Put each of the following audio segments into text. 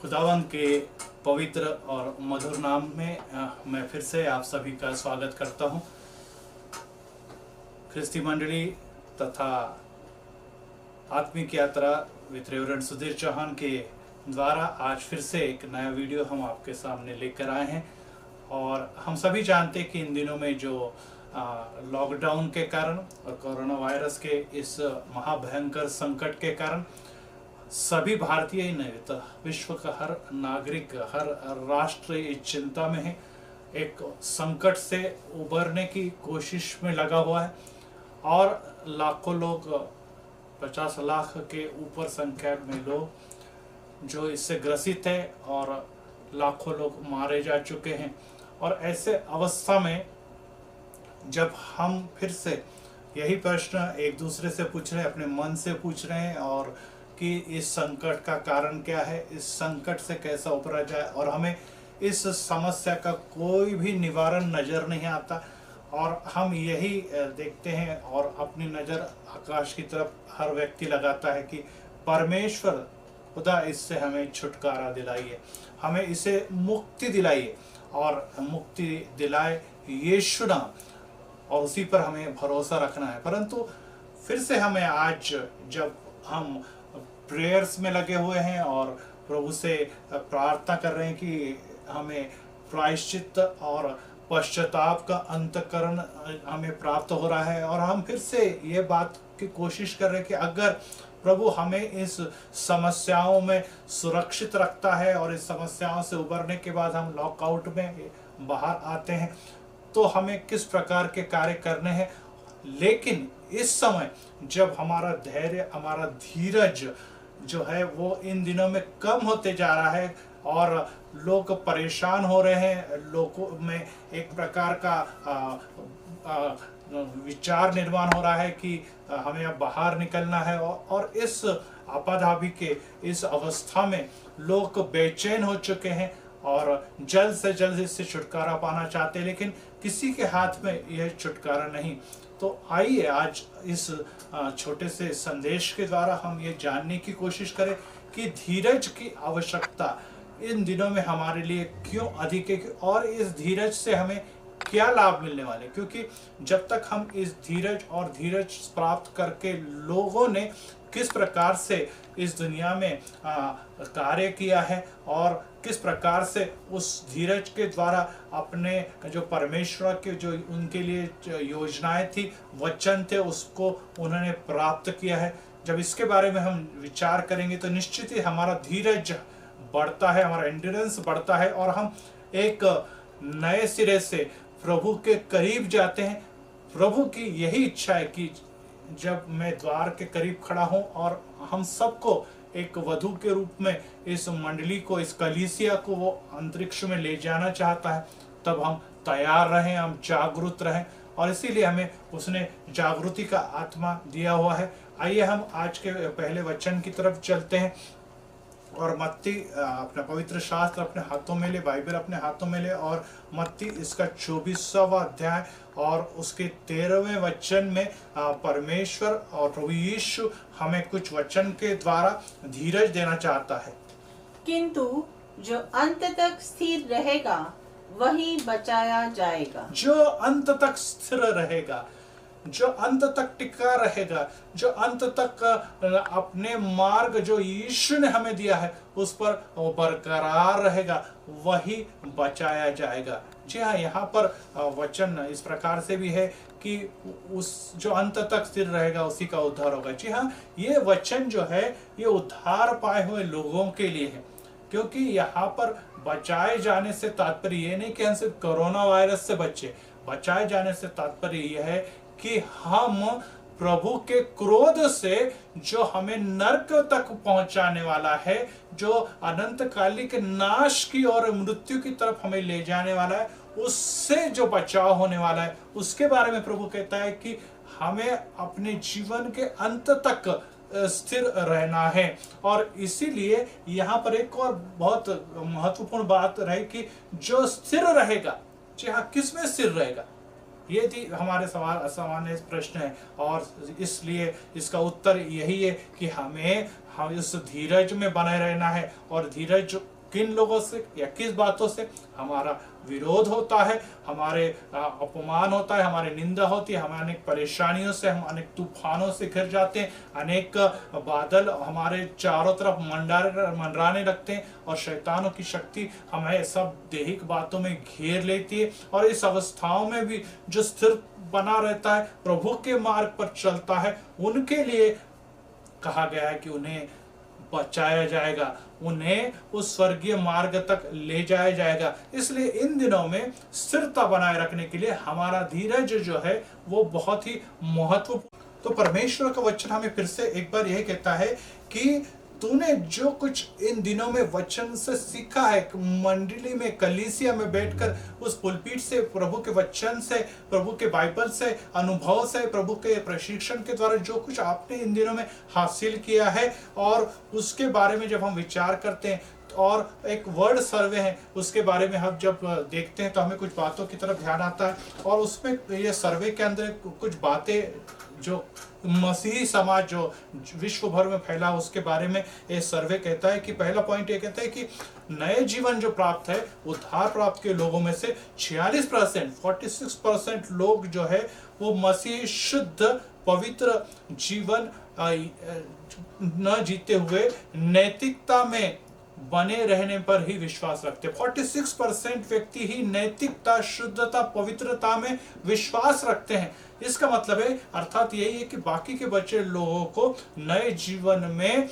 खुदावंद के पवित्र और मधुर नाम में मैं फिर से आप सभी का स्वागत करता हूं। ख्रिस्ती मंडली तथा आत्मिक यात्रा विद रेवरेंड सुधीर चौहान के द्वारा आज फिर से एक नया वीडियो हम आपके सामने लेकर आए हैं। और हम सभी जानते हैं कि इन दिनों में जो लॉकडाउन के कारण और कोरोना वायरस के इस महाभयंकर संकट के कारण सभी भारतीय ही नहीं तो विश्व का हर नागरिक, हर राष्ट्र इस चिंता में है, एक संकट से उबरने की कोशिश में लगा हुआ है। और लाखों लोग, 50 लाख के ऊपर संख्या में लोग जो इससे ग्रसित है और लाखों लोग मारे जा चुके हैं। और ऐसे अवस्था में जब हम फिर से यही प्रश्न एक दूसरे से पूछ रहे हैं, अपने मन से पूछ रहे हैं और कि इस संकट का कारण क्या है, इस संकट से कैसा उबरा जाए, और हमें इस समस्या का कोई भी निवारण नज़र नहीं आता। और हम यही देखते हैं और अपनी नज़र आकाश की तरफ हर व्यक्ति लगाता है कि परमेश्वर खुदा इससे हमें छुटकारा दिलाइए, हमें इसे मुक्ति दिलाइए और मुक्ति दिलाए यीशु नाम, और उसी पर हमें भरोसा रखना है। परंतु फिर से हमें आज जब हम प्रेयर्स में लगे हुए हैं और प्रभु से प्रार्थना कर रहे हैं कि हमें प्रायश्चित और पश्चाताप का अंतःकरण हमें प्राप्त हो रहा है, और हम फिर से ये बात की कोशिश कर रहे हैं कि अगर प्रभु हमें इस समस्याओं में सुरक्षित रखता है और इस समस्याओं से उबरने के बाद हम लॉकआउट में बाहर आते हैं तो हमें किस प्रकार के कार्य करने हैं। लेकिन इस समय जब हमारा धैर्य, हमारा धीरज जो है वो इन दिनों में कम होते जा रहा है और लोग परेशान हो रहे हैं, लोगों में एक प्रकार का विचार निर्माण हो रहा है कि हमें अब बाहर निकलना है, और इस आपाधापी के इस अवस्था में लोग बेचैन हो चुके हैं और जल्द से जल्द इससे छुटकारा पाना चाहते हैं, लेकिन किसी के हाथ में यह छुटकारा नहीं। तो आइए आज इस छोटे से संदेश के द्वारा हम ये जानने की कोशिश करें कि धीरज की आवश्यकता इन दिनों में हमारे लिए क्यों अधिक है और इस धीरज से हमें क्या लाभ मिलने वाले। क्योंकि जब तक हम इस धीरज प्राप्त करके लोगों ने किस प्रकार से इस दुनिया में कार्य किया है और किस प्रकार से उस धीरज के द्वारा अपने जो परमेश्वर के जो उनके लिए योजनाएं थी, वचन थे, उसको उन्होंने प्राप्त किया है। जब इसके बारे में हम विचार करेंगे तो निश्चित ही हमारा धीरज बढ़ता है, हमारा एंड्योरेंस बढ़ता है और हम एक नए सिरे से प्रभु के करीब जाते हैं। प्रभु की यही इच्छा है कि जब मैं द्वार के करीब खड़ा हूं और हम सबको एक वधू के रूप में इस मंडली को, इस कलीसिया को वो अंतरिक्ष में ले जाना चाहता है, तब हम तैयार रहें, हम जागरूक रहें, और इसीलिए हमें उसने जागृति का आत्मा दिया हुआ है। आइए हम आज के पहले वचन की तरफ चलते हैं और मत्ती अपना पवित्र शास्त्र अपने हाथों में ले, बाइबल अपने हाथों में ले, और मत्ती इसका 24वां अध्याय और उसके 13वें वचन में परमेश्वर और प्रभु यीशु हमें कुछ वचन के द्वारा धीरज देना चाहता है। किंतु जो अंत तक स्थिर रहेगा वही बचाया जाएगा। जो अंत तक स्थिर रहेगा, जो अंत तक टिका रहेगा, जो अंत तक अपने मार्ग जो यीशु ने हमें दिया है उस पर वो बरकरार रहेगा, वही बचाया जाएगा। जी हाँ, यहाँ पर वचन इस प्रकार से भी है कि उस जो अंत तक स्थिर रहेगा उसी का उद्धार होगा। जी हाँ, ये वचन जो है ये उद्धार पाए हुए लोगों के लिए है, क्योंकि यहाँ पर बचाए जाने से तात्पर्य ये नहीं कि हम सिर्फ कोरोना वायरस से बचे। बचाए जाने से तात्पर्य यह है कि हम प्रभु के क्रोध से जो हमें नरक तक पहुंचाने वाला है, जो अनंतकालिक नाश की और मृत्यु की तरफ हमें ले जाने वाला है, उससे जो बचाव होने वाला है, उसके बारे में प्रभु कहता है कि हमें अपने जीवन के अंत तक स्थिर रहना है। और इसीलिए यहाँ पर एक और बहुत महत्वपूर्ण बात रहे कि जो स्थिर रहेगा, जी हाँ, किसमें स्थिर रहेगा, ये थी हमारे सवाल सामान्य प्रश्न है। और इसलिए इसका उत्तर यही है कि हमें इस धीरज में बने रहना है, और धीरज किन लोगों से या किस बातों से हमारा विरोध होता है, हमारे अपमान होता है, हमारी निंदा होती है, हम अनेक परेशानियों से, हम अनेक तूफानों से घिर जाते हैं, अनेक बादल हमारे चारों तरफ मंडराने लगते हैं और शैतानों की शक्ति हमें सब दैहिक बातों में घेर लेती है। और इस अवस्थाओं में भी जो स्थिर बना रहता है, प्रभु के मार्ग पर चलता है, उनके लिए कहा गया है कि उन्हें बचाया जाएगा, उन्हें उस स्वर्गीय मार्ग तक ले जाया जाएगा। इसलिए इन दिनों में स्थिरता बनाए रखने के लिए हमारा धीरज जो है वो बहुत ही महत्वपूर्ण। तो परमेश्वर का वचन हमें फिर से एक बार यह कहता है कि तूने जो कुछ इन दिनों में वचन से सीखा है, मंडली में कलीसिया में बैठकर उस पुलपीठ से, प्रभु के वचन से, प्रभु के बाइबल से, अनुभव से, प्रभु के प्रशिक्षण के द्वारा जो कुछ आपने इन दिनों में हासिल किया है, और उसके बारे में जब हम विचार करते हैं और एक वर्ड सर्वे है उसके बारे में हम जब देखते हैं तो हमें कुछ बातों की तरफ ध्यान आता है। और उसमें ये सर्वे के अंदर कुछ बातें जो मसीही समाज जो विश्व भर में फैला उसके बारे में ये सर्वे कहता है कि पहला पॉइंट ये कहता है कि नए जीवन जो प्राप्त है, उद्धार प्राप्त के लोगों में से 46%, 46% लोग जो है वो मसीह शुद्ध पवित्र जीवन न जीते हुए नैतिकता में बने रहने पर ही विश्वास रखते। 46% व्यक्ति ही नैतिकता, शुद्धता, पवित्रता में विश्वास रखते हैं। इसका मतलब है, अर्थात यही है कि बाकी के बचे लोगों को नए जीवन में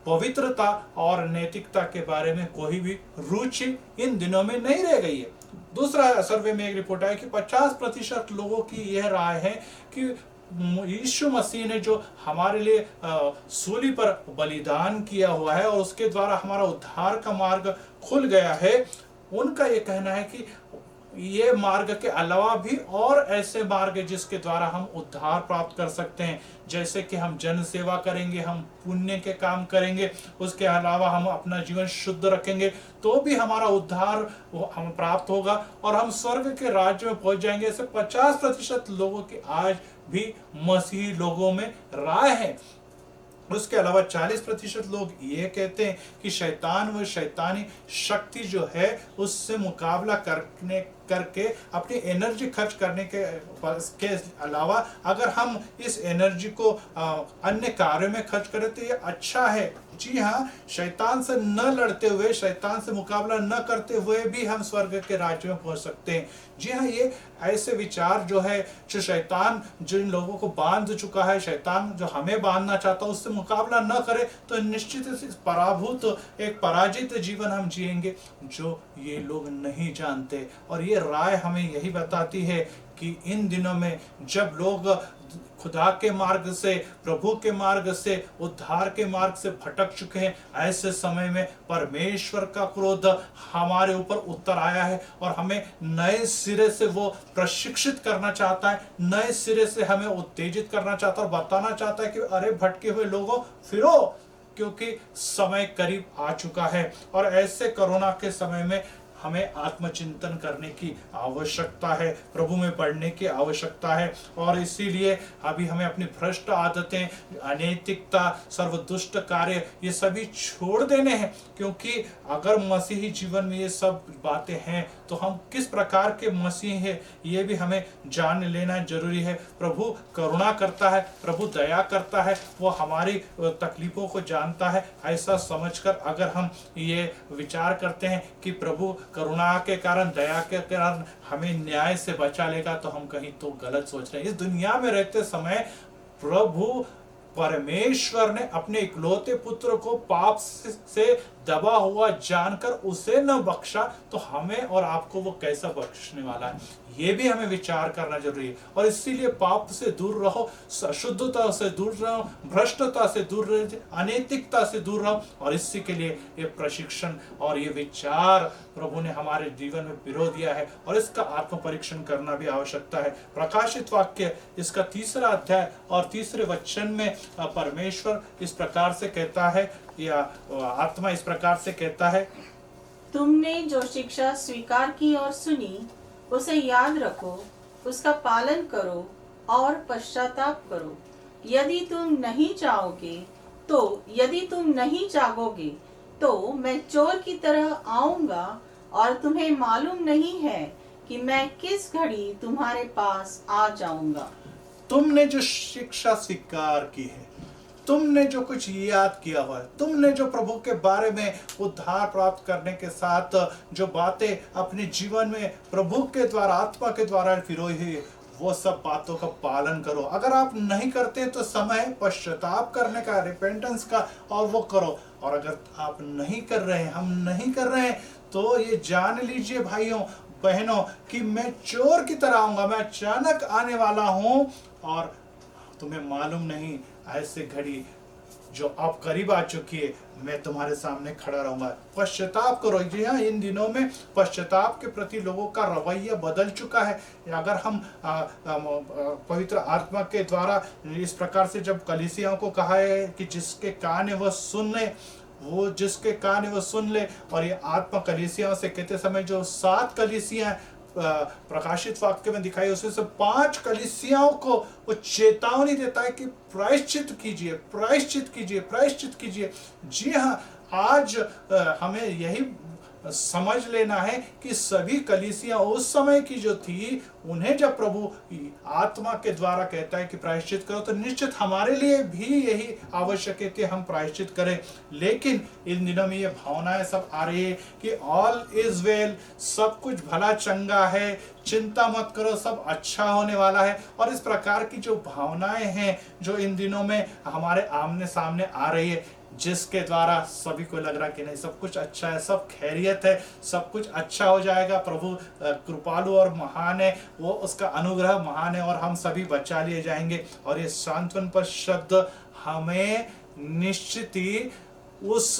पवित्रता और नैतिकता के बारे में कोई भी रुचि इन दिनों में नहीं रह गई है। दूसरा सर्वे में एक रिपोर्ट आया कि 50% लोगों की यह राय है कि यीशु मसीह ने जो हमारे लिए सूली पर बलिदान किया हुआ है और उसके द्वारा हमारा उद्धार का मार्ग खुल गया है, उनका ये कहना है कि ये मार्ग के अलावा भी और ऐसे मार्ग है जिसके द्वारा हम उद्धार प्राप्त कर सकते हैं। जैसे कि हम जन सेवा करेंगे, हम पुण्य के काम करेंगे, उसके अलावा हम अपना जीवन शुद्ध रखेंगे तो भी हमारा उद्धार हम प्राप्त होगा और हम स्वर्ग के राज्य में पहुंच जाएंगे। ऐसे 50% लोगों की आज भी मसीही लोगों में राय है। उसके अलावा 40% लोग ये कहते हैं कि शैतान व शैतानी शक्ति जो है उससे मुकाबला करके अपनी एनर्जी खर्च करने के अलावा अगर हम इस एनर्जी को अन्य कार्यों में खर्च करें तो ये अच्छा है। जी हाँ, शैतान से न लड़ते हुए, शैतान से मुकाबला न करते हुए भी हम स्वर्ग के राज्य में पहुंच सकते हैं। जी हाँ, ये ऐसे विचार जो है, जो शैतान जिन लोगों को बांध चुका है, शैतान जो हमें बांधना चाहता है, उससे मुकाबला न करे तो निश्चित पराभूत, एक पराजित जीवन हम जिएंगे, जो ये लोग नहीं जानते। और ये राय हमें यही बताती है कि इन दिनों में जब लोग खुदा के मार्ग से, प्रभु के मार्ग से, उद्धार के मार्ग से भटक चुके हैं, ऐसे समय में परमेश्वर का क्रोध हमारे ऊपर उतर आया है और हमें नए सिरे से वो प्रशिक्षित करना चाहता है, नए सिरे से हमें उत्तेजित करना चाहता है और बताना चाहता है कि अरे भटके हुए लोगों फिरो, क्योंकि समय करीब आ चुका है। और ऐसे कोरोना के समय में हमें आत्मचिंतन करने की आवश्यकता है, प्रभु में पढ़ने की आवश्यकता है। और इसीलिए अभी हमें अपनी भ्रष्ट आदतें, अनैतिकता, सर्वदुष्ट कार्य, ये सभी छोड़ देने हैं, क्योंकि अगर मसीही जीवन में ये सब बातें हैं तो हम किस प्रकार के मसीह हैं ये भी हमें जान लेना जरूरी है। प्रभु करुणा करता है, प्रभु दया करता है, वो हमारी तकलीफों को जानता है। ऐसा समझकर अगर हम ये विचार करते हैं कि प्रभु करुणा के कारण, दया के कारण हमें न्याय से बचा लेगा, तो हम कहीं तो गलत सोच रहे हैं। इस दुनिया में रहते समय प्रभु परमेश्वर ने अपने इकलौते पुत्र को पाप से दबा हुआ जानकर उसे न बख्शा तो हमें और आपको वो कैसा बख्शने वाला है, ये भी हमें विचार करना जरूरी है। और इसीलिए पाप से दूर रहो, अशुद्धता से दूर रहो, भ्रष्टता से दूर रहो, अनैतिकता से दूर रहो। और इसी के लिए ये प्रशिक्षण और ये विचार प्रभु ने हमारे जीवन में पिरो दिया है और इसका आत्म परीक्षण करना भी आवश्यकता है। प्रकाशित वाक्य इसका 3 अध्याय और 3 वचन में परमेश्वर इस प्रकार से कहता है, या आत्मा इस प्रकार से कहता है, तुमने जो शिक्षा स्वीकार की और सुनी उसे याद रखो, उसका पालन करो और पश्चाताप करो। यदि तुम नहीं जागोगे तो मैं चोर की तरह आऊंगा और तुम्हें मालूम नहीं है कि मैं किस घड़ी तुम्हारे पास आ जाऊंगा। तुमने जो शिक्षा स्वीकार की है, तुमने जो कुछ याद किया हुआ है, तुमने जो प्रभु के बारे में उद्धार प्राप्त करने के साथ जो बातें अपने जीवन में प्रभु के द्वारा आत्मा के द्वारा फिरोई हुई, वो सब बातों का पालन करो। अगर आप नहीं करते तो समय पश्चाताप करने का, रिपेंटेंस का, और वो करो। और अगर आप नहीं कर रहे हैं, हम नहीं कर रहे हैं, तो ये जान लीजिए भाइयों बहनों कि मैं चोर की तरह आऊंगा, मैं अचानक आने वाला हूं और तुम्हें मालूम नहीं, ऐसे घड़ी जो अब करीब आ चुकी है, मैं तुम्हारे सामने खड़ा रहूंगा। पश्चाताप करो। जी हाँ, इन दिनों में पश्चाताप के प्रति लोगों का रवैया बदल चुका है। अगर हम पवित्र आत्मा के द्वारा इस प्रकार से जब कलीसियाओं को कहा है कि जिसके कान है वह सुन ले, वो जिसके कान है वो सुन ले। और ये आत्मा कलीसियाओं से कहते समय जो 7 कलीसियां प्रकाशित वाक्य में दिखाई, उसमें से 5 कलीसियाओं को वो चेतावनी देता है कि प्रायश्चित कीजिए, प्रायश्चित कीजिए, प्रायश्चित कीजिए। जी हाँ, आज हमें यही समझ लेना है कि सभी कलीसियां उस समय की जो थी, उन्हें जब प्रभु आत्मा के द्वारा कहता है कि प्रायश्चित करो, तो निश्चित हमारे लिए भी यही आवश्यक है कि हम प्रायश्चित करें। लेकिन इन दिनों में ये भावनाएं सब आ रही है कि ऑल इज वेल, सब कुछ भला चंगा है, चिंता मत करो, सब अच्छा होने वाला है। और इस प्रकार की जो भावनाएं हैं जो इन दिनों में हमारे आमने सामने आ रही है, जिसके द्वारा सभी को लग रहा कि नहीं, सब कुछ अच्छा है, सब खैरियत है, सब कुछ अच्छा हो जाएगा, प्रभु कृपालु और महान है, वो उसका अनुग्रह महान है और हम सभी बचा लिए जाएंगे। और ये सांत्वन पर शब्द हमें निश्चित ही उस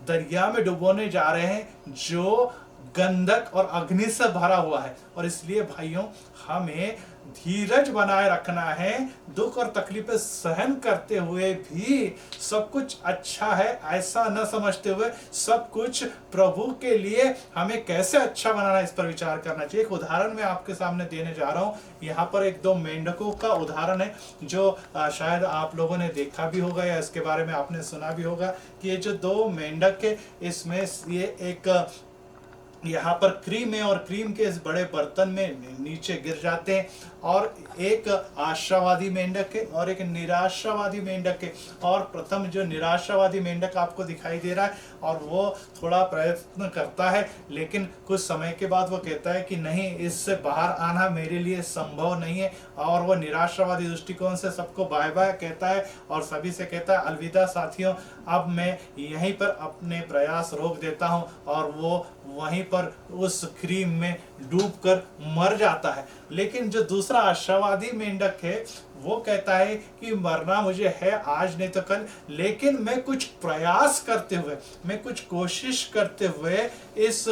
दरिया में डुबोने जा रहे हैं जो गंधक और अग्नि से भरा हुआ है। और इसलिए भाइयों, हमें धीरज बनाए रखना है, दुख और तकलीफें सहन करते हुए भी सब कुछ अच्छा है ऐसा न समझते हुए, सब कुछ प्रभु के लिए हमें कैसे अच्छा बनाना है, इस पर विचार करना चाहिए। एक उदाहरण मैं आपके सामने देने जा रहा हूँ। यहाँ पर 1-2 मेंढकों का उदाहरण है जो शायद आप लोगों ने देखा भी होगा या इसके बारे में आपने सुना भी होगा कि ये जो 2 मेंढक है, इसमें ये एक यहाँ पर क्रीम है और क्रीम के इस बड़े बर्तन में नीचे गिर जाते हैं। और एक आशावादी मेंढक है और एक निराशावादी मेंढक है। और प्रथम जो निराशावादी मेंढक आपको दिखाई दे रहा है, और वो थोड़ा प्रयत्न करता है, लेकिन कुछ समय के बाद वो कहता है कि नहीं, इससे बाहर आना मेरे लिए संभव नहीं है। और वो निराशावादी दृष्टिकोण से सबको बाय बाय कहता है और सभी से कहता है अलविदा साथियों, अब मैं यहीं पर अपने प्रयास रोक देता हूँ। और वो वहीं पर उस क्रीम में डूबकर मर जाता है। लेकिन जो दूसरा आशावादी मेंढक है, वो कहता है कि मरना मुझे है, आज नहीं तो कल, लेकिन मैं कुछ प्रयास करते हुए, मैं कुछ कोशिश करते हुए इस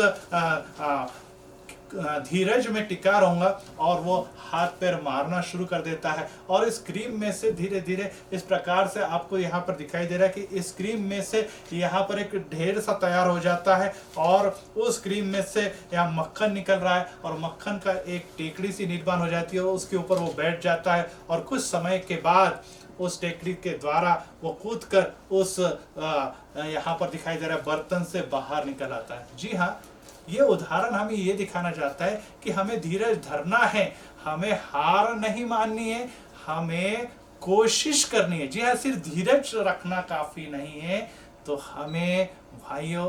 धीरज में टिका रहूंगा। और वो हाथ पैर मारना शुरू कर देता है। और इस क्रीम में से धीरे धीरे इस प्रकार से आपको यहाँ पर दिखाई दे रहा है कि इस क्रीम में से यहाँ पर एक ढेर सा तैयार हो जाता है और उस क्रीम में से यहाँ मक्खन निकल रहा है और मक्खन का एक टेकड़ी सी निर्माण हो जाती है। उसके ऊपर वो बैठ जाता है और कुछ समय के बाद उस टेकड़ी के द्वारा वो कूद कर उस यहाँ पर दिखाई दे रहा है बर्तन से बाहर निकल आता है। जी हाँ, ये उदाहरण हमें ये दिखाना चाहता है कि हमें धीरज धरना है, हमें हार नहीं माननी है, हमें कोशिश करनी है। जी हाँ, सिर्फ धीरज रखना काफी नहीं है, तो हमें भाइयों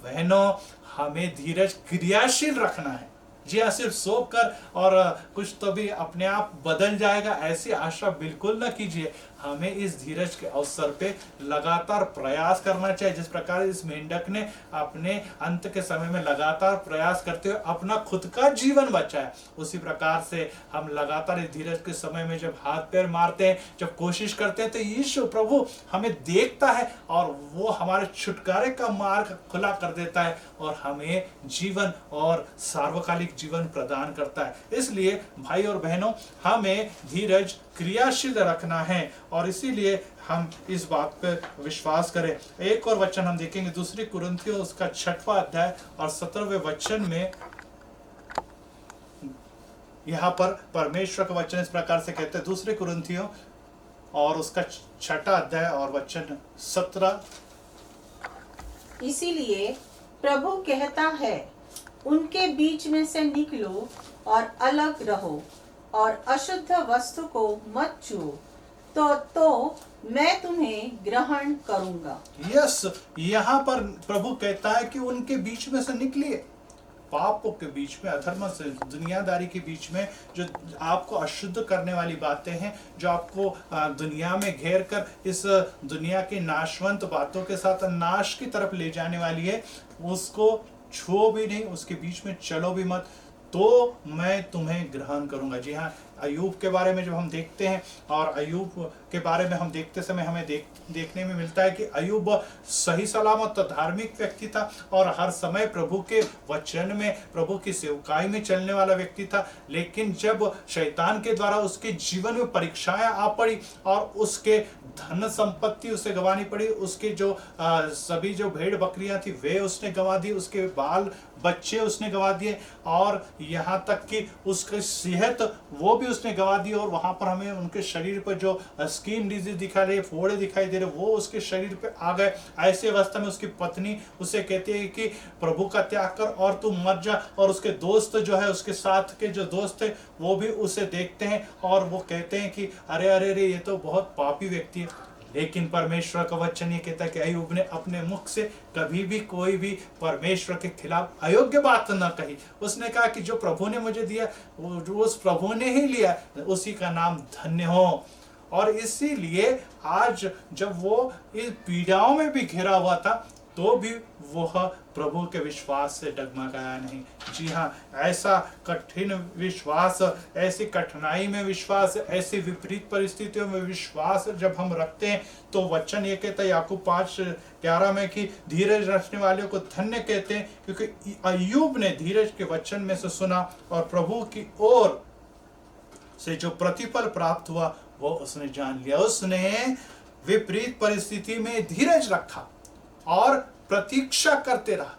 बहनों, हमें धीरज क्रियाशील रखना है। जी हाँ, सिर्फ सो कर और कुछ तो भी अपने आप बदल जाएगा ऐसी आशा बिल्कुल न कीजिए। हमें इस धीरज के अवसर पे लगातार प्रयास करना चाहिए। जिस प्रकार इस मेंढक ने अपने अंत के समय में लगातार प्रयास करते हुए अपना खुद का जीवन बचाया, उसी प्रकार से हम लगातार इस धीरज के समय में जब हाथ पैर मारते हैं, जब कोशिश करते हैं, तो यीशु प्रभु हमें देखता है और वो हमारे छुटकारे का मार्ग खुला कर देता है और हमें जीवन और सार्वकालिक जीवन प्रदान करता है। इसलिए भाई और बहनों, हमें धीरज क्रियाशील रखना है और इसीलिए हम इस बात पर विश्वास करें। एक और वचन हम देखेंगे, 2 कुरिन्थियों उसका 6वां अध्याय और 17वें वचन में। यहाँ पर परमेश्वर का वचन इस प्रकार से कहते हैं, 2 कुरिन्थियों और उसका 6वां अध्याय और वचन 17। इसीलिए प्रभु कहता है, उनके बीच में से निकलो और अलग रहो और अशुद्ध वस्तु को मत छुओ, तो मैं तुम्हें ग्रहण करूंगा। यस, यहाँ पर प्रभु कहता है कि उनके बीच में से निकलिए, पापों के बीच में, अधर्म से, दुनियादारी के बीच में, जो आपको अशुद्ध करने वाली बातें हैं, जो आपको दुनिया में घेर कर इस दुनिया की नाशवंत बातों के साथ नाश की तरफ ले जाने वाली है, उसको छुओ भी नहीं, उसके बीच में चलो भी मत, तो मैं तुम्हें ग्रहण करूंगा। जी हाँ, अय्यूब के बारे में जब हम देखते हैं और अय्यूब के बारे में हम देखते समय हमें देखने में मिलता है कि अय्यूब सही सलामत धार्मिक व्यक्ति था और हर समय प्रभु के वचन में, प्रभु की सेवकाई में चलने वाला व्यक्ति था। लेकिन जब शैतान के द्वारा उसके जीवन में परीक्षाएं आ पड़ी और उसके धन संपत्ति उसे गंवानी पड़ी, उसके जो सभी जो भेड़ बकरियां थी वे उसने गंवा दी, उसके बाल बच्चे उसने गंवा दिए और यहाँ तक कि उसकी सेहत वो भी उसने गंवा दी। और वहां पर हमें उनके शरीर पर जो स्किन डिजीज दिखा रहे, फोड़े दिखाई दे रहे, वो उसके शरीर पे आ गए। ऐसी अवस्था में उसकी पत्नी उसे कहती है कि प्रभु का त्याग कर और तू मर जा। और उसके दोस्त जो है, उसके साथ के जो दोस्त थे वो भी उसे देखते हैं और वो कहते हैं कि अरे अरे अरे, ये तो बहुत पापी व्यक्ति है। लेकिन परमेश्वर का वचन ये कहता है कि अय्यूब ने अपने मुख से कभी भी कोई भी परमेश्वर के खिलाफ अयोग्य बात न कही। उसने कहा कि जो प्रभु ने मुझे दिया वो उस प्रभु ने ही लिया, उसी का नाम धन्य हो। और इसीलिए आज जब वो इस पीड़ाओं में भी घिरा हुआ था तो भी वह प्रभु के विश्वास से डगमगाया नहीं। जी हाँ, ऐसा कठिन विश्वास, ऐसी कठिनाई में विश्वास, ऐसी विपरीत परिस्थितियों में विश्वास जब हम रखते हैं तो वचन ये कहता है याकूब 5:11 में कि धीरज रखने वालों को धन्य कहते हैं, क्योंकि अय्यूब ने धीरज के वचन में से सुना और प्रभु की ओर से जो प्रतिफल प्राप्त हुआ वो उसने जान लिया। उसने विपरीत परिस्थिति में धीरज रखा और प्रतीक्षा करते रहा।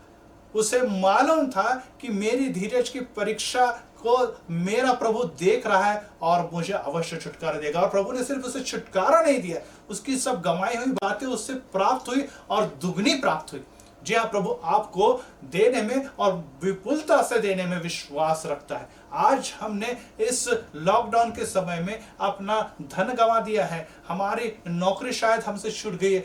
उसे मालूम था कि मेरी धीरज की परीक्षा को मेरा प्रभु देख रहा है और मुझे अवश्य छुटकारा देगा। और प्रभु ने सिर्फ उसे छुटकारा नहीं दिया, उसकी सब गंवाई हुई बातें उससे प्राप्त हुई और दुगनी प्राप्त हुई। जी हाँ, प्रभु आपको देने में और विपुलता से देने में विश्वास रखता है। आज हमने इस लॉकडाउन के समय में अपना धन गंवा दिया है, हमारी नौकरी शायद हमसे छूट गई है,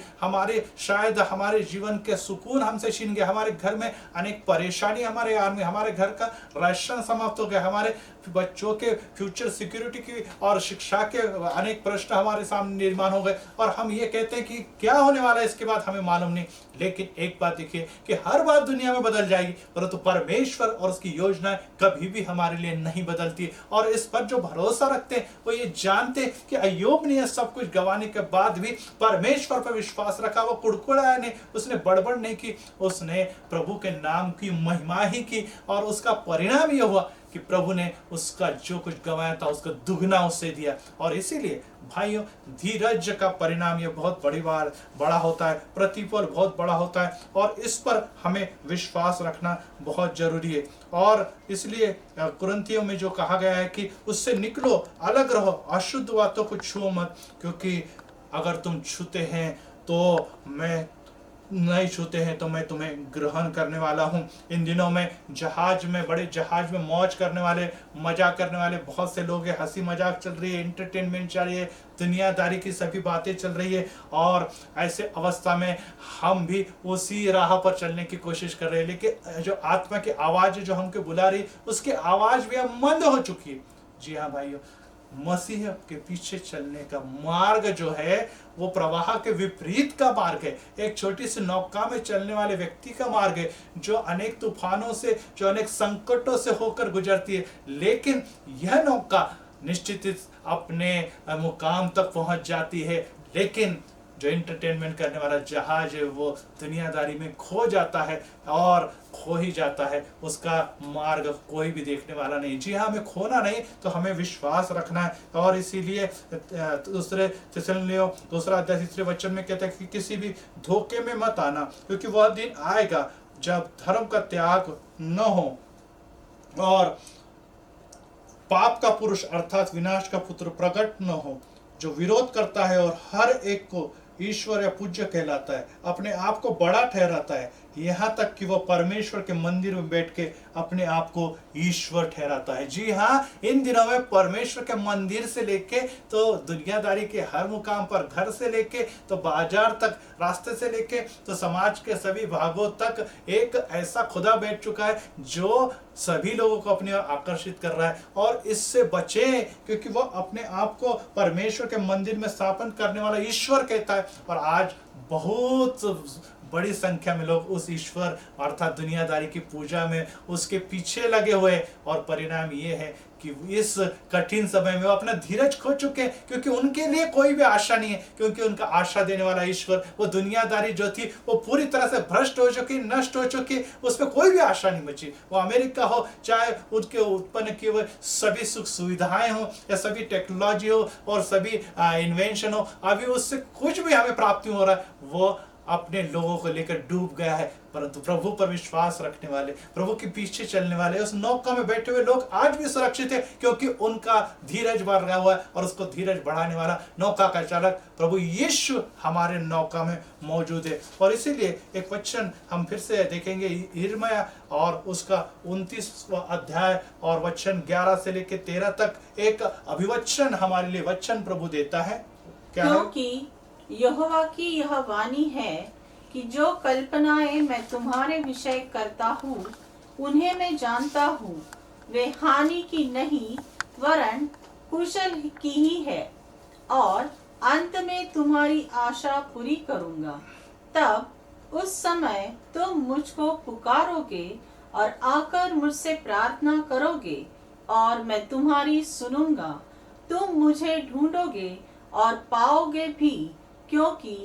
शायद हमारे जीवन के सुकून हमसे छीन गया, हमारे घर में अनेक परेशानी, हमारे घर का राशन समाप्त हो गया, हमारे बच्चों के फ्यूचर सिक्योरिटी की और शिक्षा के अनेक प्रश्न हमारे सामने निर्माण हो गए और हम ये कहते हैं कि क्या होने वाला है इसके बाद हमें मालूम नहीं। लेकिन एक बात देखिए कि हर बात दुनिया में बदल जाएगी, परंतु परमेश्वर और उसकी योजनाएं कभी भी हमारे लिए नहीं बदलती। और इस पर जो भरोसा रखते हैं वो ये जानते कि अय्यूब ने सब कुछ गंवाने के बाद भी परमेश्वर पर विश्वास रखा, वो कुड़कुड़ाया नहीं, उसने बड़बड़ नहीं की, उसने प्रभु के नाम की महिमा ही की। और उसका परिणाम यह हुआ कि प्रभु ने उसका जो कुछ गंवाया था उसका दुगना उससे दिया। और इसीलिए भाइयों, धीरज का परिणाम ये बहुत बड़ा होता है, प्रतिफल बहुत बड़ा होता है और इस पर हमें विश्वास रखना बहुत जरूरी है। और इसलिए कुरिन्थियों में जो कहा गया है कि उससे निकलो, अलग रहो, अशुद्ध बातों को छुओ मत, क्योंकि अगर तुम छूते हैं तो मैं नहीं छूते हैं तो मैं तुम्हें ग्रहण करने वाला हूं। इन दिनों में बड़े जहाज में मौज करने वाले, मजाक करने वाले बहुत से लोग हैं, हंसी मजाक चल रही है, एंटरटेनमेंट चल रही है, दुनियादारी की सभी बातें चल रही है। और ऐसे अवस्था में हम भी उसी राह पर चलने की कोशिश कर रहे हैं, लेकिन जो आत्मा की आवाज जो हमको बुला रही उसकी आवाज भी अब मंद हो चुकी है। जी हाँ भाइयों, मसीह के पीछे चलने का मार्ग जो है वो प्रवाह के विपरीत का मार्ग है, एक छोटी सी नौका में चलने वाले व्यक्ति का मार्ग है जो अनेक तूफानों से, जो अनेक संकटों से होकर गुजरती है। लेकिन यह नौका निश्चित अपने मुकाम तक पहुंच जाती है, लेकिन जो एंटरटेनमेंट करने वाला जहाज है वो दुनियादारी में खो जाता है और खो ही जाता है, उसका मार्ग कोई भी देखने वाला नहीं। जी हाँ, हमें खोना नहीं तो हमें विश्वास रखना है। और इसीलिए दूसरा अध्याय 3 वचन में कहता है कि किसी भी धोखे में मत आना, क्योंकि वह दिन आएगा जब धर्म का त्याग न हो और पाप का पुरुष अर्थात विनाश का पुत्र प्रकट न हो, जो विरोध करता है और हर एक को ईश्वर या पूज्य कहलाता है, अपने आप को बड़ा ठहराता है, यहाँ तक कि वो परमेश्वर के मंदिर में बैठ के अपने आप को ईश्वर ठहराता है। जी हाँ, इन दिनों में परमेश्वर के मंदिर से लेके तो दुनियादारी के हर मुकाम पर, घर से लेके तो बाजार तक, रास्ते से लेके तो समाज के सभी भागों तक एक ऐसा खुदा बैठ चुका है जो सभी लोगों को अपनी ओर आकर्षित कर रहा है। और इससे बचें, क्योंकि वो अपने आप को परमेश्वर के मंदिर में स्थापन करने वाला ईश्वर कहता है। और आज बहुत बड़ी संख्या में लोग उस ईश्वर अर्थात दुनियादारी की पूजा में उसके पीछे लगे हुए, और परिणाम ये है कि इस कठिन समय में वो अपना धीरज खो चुके हैं, क्योंकि उनके लिए कोई भी आशा नहीं है, क्योंकि उनका आशा देने वाला ईश्वर, वो दुनियादारी जो थी वो पूरी तरह से भ्रष्ट हो चुकी, नष्ट हो चुकी, उस पर कोई भी आशा नहीं बची। वो अमेरिका हो, चाहे उनके उत्पन्न किए हुए सभी सुख सुविधाएं हो या सभी टेक्नोलॉजी हो और सभी इन्वेंशन हो, अभी उससे कुछ भी हमें प्राप्ति हो रहा है, वो अपने लोगों को लेकर डूब गया है। परंतु प्रभु पर विश्वास रखने वाले, प्रभु के पीछे चलने वाले, उस नौका में बैठे हुए लोग आज भी सुरक्षित है, क्योंकि उनका धीरज बढ़ रहा हुआ है, और उसको धीरज बढ़ाने वाला नौका का चालक प्रभु यीशु हमारे नौका में मौजूद है। और इसीलिए एक वचन हम फिर से देखेंगे, यिर्मयाह और उसका 29वां अध्याय और वचन 11 से लेकर 13 तक एक अभिवचन हमारे लिए वचन प्रभु देता है। क्या है? क्योंकि यहोवा की यह वाणी है कि जो कल्पनाएं मैं तुम्हारे विषय करता हूँ उन्हें मैं जानता हूँ, वे हानि की नहीं वरन कुशल की ही है, और अंत में तुम्हारी आशा पूरी करूँगा। तब उस समय तुम मुझको पुकारोगे और आकर मुझसे प्रार्थना करोगे, और मैं तुम्हारी सुनूंगा। तुम मुझे ढूंढोगे और पाओगे भी, क्योंकि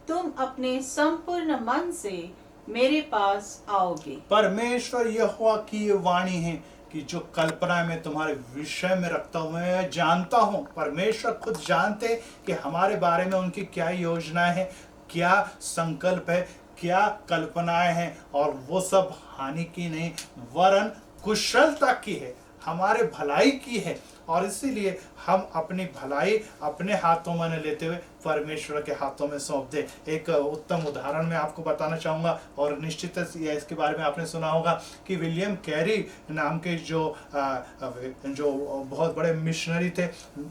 तुम अपने संपूर्ण मन से मेरे पास आओगे। परमेश्वर यहोवा की ये वाणी है कि जो कल्पना मैं तुम्हारे विषय में रखता हूँ मैं जानता हूँ। परमेश्वर खुद जानते कि हमारे बारे में उनकी क्या योजनाएं हैं, क्या संकल्प है, क्या कल्पनाएं हैं, और वो सब हानि की नहीं वरन कुशलता की है, हमारे भलाई की है। और इसीलिए हम अपनी भलाई अपने हाथों में लेते हुए परमेश्वर के हाथों में सौंप दे। एक उत्तम उदाहरण मैं आपको बताना चाहूँगा, और निश्चित इसके बारे में आपने सुना होगा कि विलियम कैरी नाम के जो बहुत बड़े मिशनरी थे,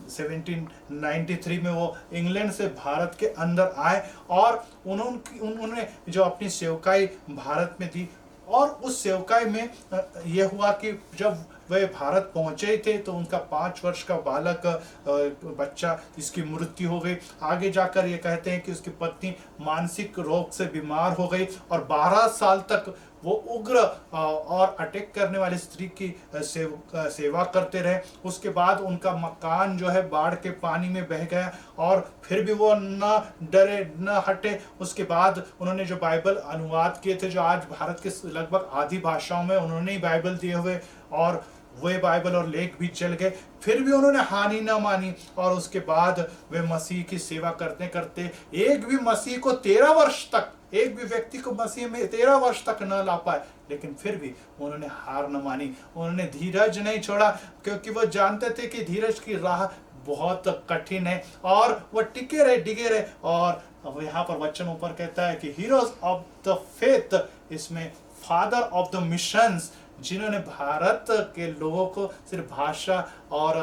1793 में वो इंग्लैंड से भारत के अंदर आए, और उन्होंने जो अपनी सेवकाई भारत में दी, और उस सेवकाई में यह हुआ कि जब वे भारत पहुंचे थे तो उनका 5 वर्ष का बालक बच्चा इसकी मृत्यु हो गई। आगे जाकर ये कहते हैं कि उसकी पत्नी मानसिक रोग से बीमार हो गई, और 12 साल तक वो उग्र और अटैक करने वाली स्त्री की सेवा करते रहे। उसके बाद उनका मकान जो है बाढ़ के पानी में बह गया, और फिर भी वो न डरे न हटे। उसके बाद उन्होंने जो बाइबल अनुवाद किए थे, जो आज भारत के लगभग आधी भाषाओं में उन्होंने ही बाइबल दिए हुए, और वे बाइबल और लेख भी चल गए, फिर भी उन्होंने हानि न मानी। और उसके बाद वे मसीह की सेवा करते करते एक भी मसीह को 13 वर्ष तक, एक भी व्यक्ति को मसीह में 13 वर्ष तक न ला पाए, लेकिन फिर भी उन्होंने हार न मानी, उन्होंने धीरज नहीं छोड़ा, क्योंकि वो जानते थे कि धीरज की राह बहुत कठिन है, और वो टिके रहे। और अब यहाँ पर वचन ऊपर कहता है कि हीरोज ऑफ द फेथ, इसमें फादर ऑफ द मिशंस, जिन्होंने भारत के लोगों को सिर्फ भाषा और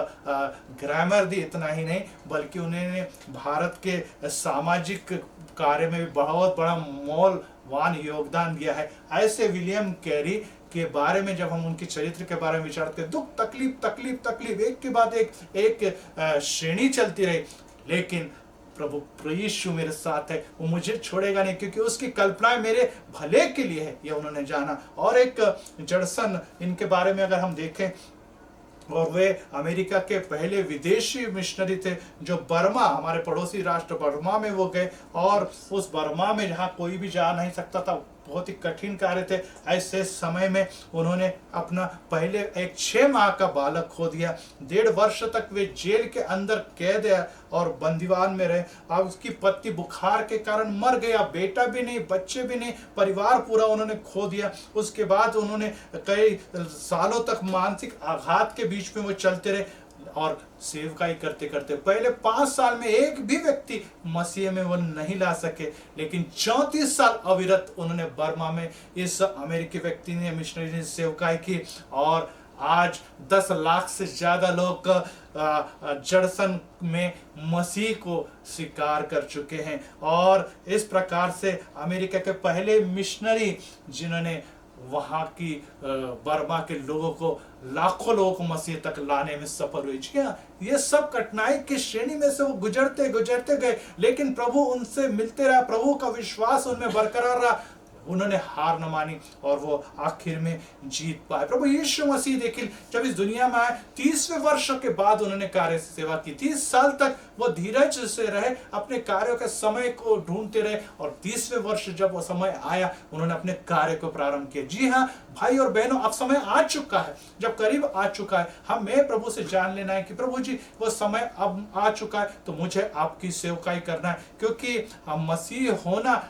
ग्रामर दी, इतना ही नहीं बल्कि उन्होंने भारत के सामाजिक कार्य में भी बहुत बड़ा मौल्यवान योगदान दिया है। ऐसे विलियम कैरी के बारे में जब हम उनके चरित्र के बारे में विचारते हैं, दुख तकलीफ एक के बाद एक श्रेणी चलती रही, लेकिन प्रभु यीशु मेरे साथ है, वो मुझे छोड़ेगा नहीं, क्योंकि उसकी कल्पनाएं मेरे भले के लिए है, यह उन्होंने जाना। और एक जडसन, इनके बारे में अगर हम देखें, और वे अमेरिका के पहले विदेशी मिशनरी थे, जो बर्मा, हमारे पड़ोसी राष्ट्र बर्मा में वो गए, और उस बर्मा में जहाँ कोई भी जा नहीं सकता था, बहुत ही कठिन कार्य थे, ऐसे समय में उन्होंने अपना पहले एक 6 माह का बालक खो दिया। 1.5 वर्ष तक वे जेल के अंदर कैद है और बंदीवान में रहे। अब उसकी पत्नी बुखार के कारण मर गया, बेटा भी नहीं, बच्चे भी नहीं, परिवार पूरा उन्होंने खो दिया। उसके बाद उन्होंने कई सालों तक मानसिक आघात के बीच में वो चलते रहे। और सेवकाई करते करते पहले 5 साल में एक भी व्यक्ति मसीह में वो नहीं ला सके, लेकिन 34 साल अविरत उन्होंने बर्मा में इस अमेरिकी व्यक्ति ने, मिशनरी ने सेवकाई की, और आज 10 लाख से ज्यादा लोग जड़सन में मसीह को स्वीकार कर चुके हैं। और इस प्रकार से अमेरिका के पहले मिशनरी जिन्होंने वहां की बर्मा के लोगों को, लाखों लोगों को मसीह तक लाने में सफल हुई। जी हाँ, ये सब कठिनाई की श्रेणी में से वो गुजरते गुजरते गए, लेकिन प्रभु उनसे मिलते रहा, प्रभु का विश्वास उनमें बरकरार रहा, उन्होंने हार न मानी और वो आखिर में जीत पाए। प्रभु यीशु मसीह देखिए जब इस दुनिया में आए 30वें वर्ष के बाद उन्होंने कार्य सेवा की। 30 साल तक वो धीरज से रहे, अपने कार्यों के समय को ढूंढते रहे, और 30वें वर्ष जब वो समय आया उन्होंने अपने कार्य को प्रारंभ किया। जी हाँ भाई और बहनों, अब समय आ चुका है, जब करीब आ चुका है, हमें प्रभु से जान लेना है कि प्रभु जी वो समय अब आ चुका है, तो मुझे आपकी सेवकाई करना है। क्योंकि मसीह होना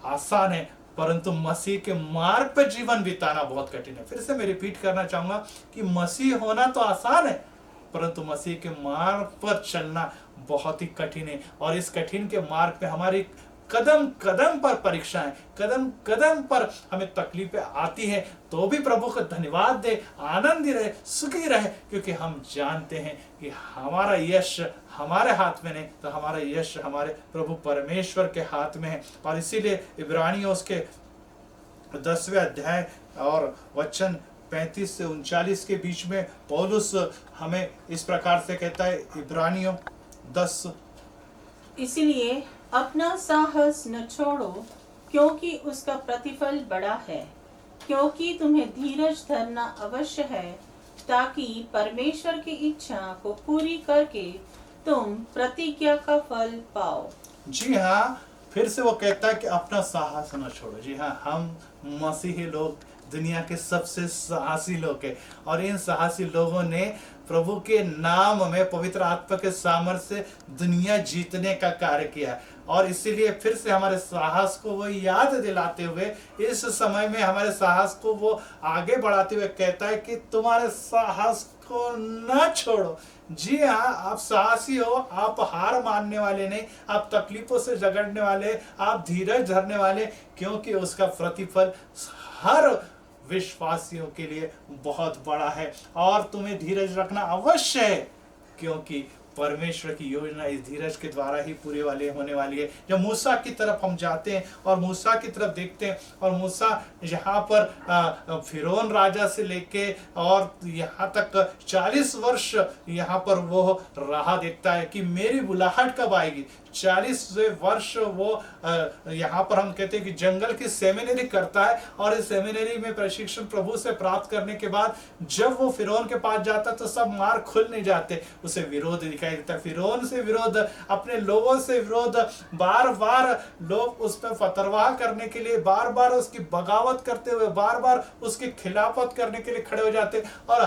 आसान है, परंतु मसीह के मार्ग पर जीवन बिताना बहुत कठिन है। फिर से मैं रिपीट करना चाहूंगा कि मसीह होना तो आसान है, परंतु मसीह के मार्ग पर चलना बहुत ही कठिन है। और इस कठिन के मार्ग पे हमारी कदम कदम पर परीक्षाएं, कदम कदम पर हमें तकलीफें आती हैं, तो भी प्रभु को धन्यवाद दे, आनंदी रहे, सुखी रहे, क्योंकि हम जानते हैं कि हमारा यश हमारे हाथ में नहीं, तो हमारा यश हमारे प्रभु परमेश्वर के हाथ में है। और इसीलिए इब्रानियों उसके 10वें अध्याय और वचन 35 से 39 के बीच में पौलुस हमें इस प्रकार से कहता है, इब्रानियों 10, इसलिए अपना साहस न छोड़ो, क्योंकि उसका प्रतिफल बड़ा है। क्योंकि तुम्हें धीरज धरना अवश्य है, ताकि परमेश्वर की इच्छा को पूरी करके तुम प्रतिज्ञा का फल पाओ। जी हाँ, फिर से वो कहता है कि अपना साहस न छोड़ो। जी हाँ, हम मसीही लोग दुनिया के सबसे साहसी लोग हैं, और इन साहसी लोगों ने प्रभु के नाम में पवित्र आत्मा के सामर्थ्य से दुनिया जीतने का कार्य किया। और इसीलिए फिर से हमारे साहस को वो याद दिलाते हुए, इस समय में हमारे साहस को वो आगे बढ़ाते हुए कहता है कि तुम्हारे साहस को न छोड़ो। जी हाँ, आप साहसी हो, आप हार मानने वाले नहीं, आप तकलीफों से झगड़ने वाले, आप धीरज धरने वाले, क्योंकि उसका प्रतिफल हर विश्वासियों के लिए बहुत बड़ा है। और तुम्हें धीरज रखना अवश्य है, क्योंकि परमेश्वर की योजना इस धीरज के द्वारा ही पूरे वाले होने वाली है। जब मूसा की तरफ हम जाते हैं और मूसा की तरफ देखते हैं, और मूसा यहाँ पर फिरौन राजा से लेके और यहाँ तक 40 वर्ष यहाँ पर वो राह देखता है कि मेरी बुलाहट कब आएगी। 40वें वर्ष वो यहाँ पर हम कहते हैं कि जंगल की सेमिनरी करता है, और इस सेमिनरी में प्रशिक्षण प्रभु से प्राप्त करने के बाद जब वो फिरौन के पास जाता तो सब मार खुल नहीं जाते, उसे विरोध दिखाई देता। फिरौन से विरोध, अपने लोगों से विरोध, बार बार लोग उस पर फतरवाह करने के लिए, बार बार उसकी बगावत करते हुए, बार बार उसकी खिलाफत करने के लिए खड़े हो जाते। और